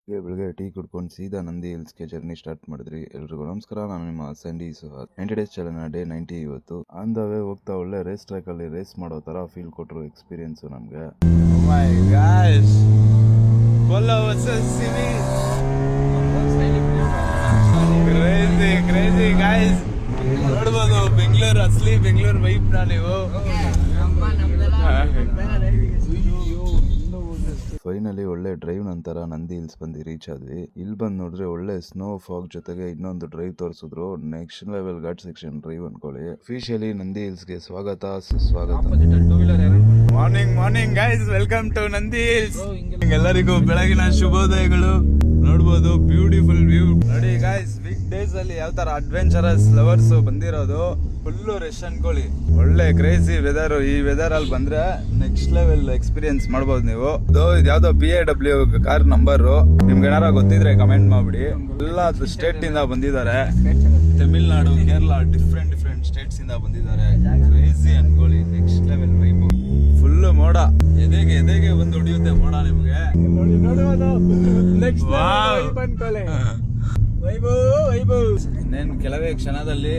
ಬೆಳಗ್ಗೆ ಟೀ ಕುಡ್ಕೊಂಡು ಸೀದಾ ನಂದಿ ಹಿಲ್ಸ್ಗೆ ಜರ್ನಿ ಸ್ಟಾರ್ಟ್ ಮಾಡಿದ್ರಿ. ಎಲ್ರಿಗೂ ನಮಸ್ಕಾರ, ನಾನು ನಿಮ್ಮ ಸಂಡಿ ಸುಹಾಸ್. 90 ಡೇಸ್ ಚಾಲೆಂಜ್ ಡೇ 90 ಇವತ್ತು. ಆನ್ ದ ವೇ ಹೋಗ್ತಾ ಒಳ್ಳೆ ರೇಸ್ ಟ್ರ್ಯಾಕ್ ಅಲ್ಲಿ ರೇಸ್ ಮಾಡೋ ತರ ಫೀಲ್ ಕೊಟ್ಟರು ಎಕ್ಸ್ಪೀರಿಯನ್ಸ್ ನಮ್ಗೆ. ನೋಡ್ಬೋದು ಬೆಂಗಳೂರು ಅಸಲಿ ಬೆಂಗಳೂರು ವೈಬ್ ನೀವು. ಫೈನಲಿ ಒಳ್ಳೆ ಡ್ರೈವ್ ನಂತರ ನಂದಿ ಹಿಲ್ಸ್ ಬಂದು ರೀಚ್ ಆದ್ವಿ. ಇಲ್ಲಿ ಬಂದು ನೋಡಿದ್ರೆ ಒಳ್ಳೆ ಸ್ನೋ ಫಾಗ್ ಜೊತೆಗೆ ಇನ್ನೊಂದು ಡ್ರೈವ್ ತೋರಿಸಿದ್ರು. Next level ghat section drive ಅನ್ಕೊಳ್ಳಿ. ಅಫಿಷಿಯಲಿ ನಂದಿ ಹಿಲ್ಸ್ಗೆ ಸ್ವಾಗತ ಸುಸ್ವಾಗತ. Morning guys, welcome to Nandi Hills. ಎಲ್ಲರಿಗೂ ಬೆಳಗಿನ ಶುಭೋದಯಗಳು. ನೋಡ್ಬೋದು ಬ್ಯೂಟಿಫುಲ್ ವ್ಯೂ ನೋಡಿ ಗೈಸ್. ವೀಕ್ ಡೇಸ್ ಅಲ್ಲಿ ಯಾವ ತರ ಅಡ್ವೆಂಚರಸ್ ಲವರ್ಸ್ ಬಂದಿರೋದು. ಫುಲ್ಲು ರಶ್ ಅನ್ಕೊಳ್ಳಿ. ಒಳ್ಳೆ ಕ್ರೇಜಿ ವೆದರ್. ಈ ವೆದರ್ ಅಲ್ಲಿ ಬಂದ್ರೆ ನೆಕ್ಸ್ಟ್ ಲೆವೆಲ್ ಎಕ್ಸ್ಪೀರಿಯನ್ಸ್ ಮಾಡ್ಬೋದು ನೀವು. ಇದು ಯಾವ್ದೋ BAW ಕಾರ್ ನಂಬರ್. ನಿಮ್ಗೆ ಏನಾರ ಗೊತ್ತಿದ್ರೆ ಕಮೆಂಟ್ ಮಾಡ್ಬಿಡಿ. ಎಲ್ಲ ಸ್ಟೇಟ್ ಇಂದ ಬಂದಿದ್ದಾರೆ. ತಮಿಳ್ನಾಡು, ಕೇರಳ, ಡಿಫ್ರೆಂಟ್ ಸ್ಟೇಟ್ಸ್ ಇಂದ ಬಂದಿದ್ದಾರೆ. ಕ್ರೇಜಿ ಅನ್ಕೊಳ್ಳಿ. Next level vibe. ಫುಲ್ಲು ಮೋಡ ಎದೆಗೆ ಒಂದು ಹೊಡಿಯುತ್ತೆ ಮೋಡ ನಿಮ್ಗೆ. ಇನ್ನೇನು ಕೆಲವೇ ಕ್ಷಣದಲ್ಲಿ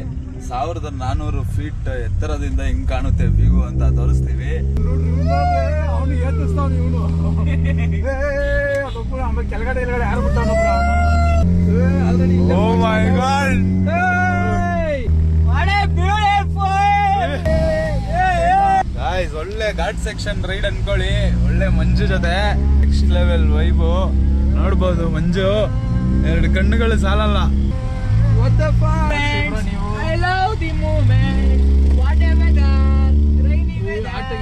1400 ಫೀಟ್ ಎತ್ತರದಿಂದ ಹಿಂಗ್ ಕಾಣುತ್ತೆ ವ್ಯೂ ಅಂತ ತೋರಿಸ್ತೀವಿ. Oh my God! Guys, ಒಳ್ಳೆ ಘಾಟ್ ಸೆಕ್ಷನ್ ರೈಡ್ ಅನ್ಕೊಳ್ಳಿ. ಒಳ್ಳೆ ಮಂಜು ಜೊತೆ ನೆಕ್ಸ್ಟ್ ಲೆವೆಲ್ ವೈಬು. ನೋಡ್ಬೋದು ಮಂಜು, 2 ಕಣ್ಣುಗಳು ಸಾಲಲ್ಲ. What the fuck? I love the moment. Whatever done. Rainy weather.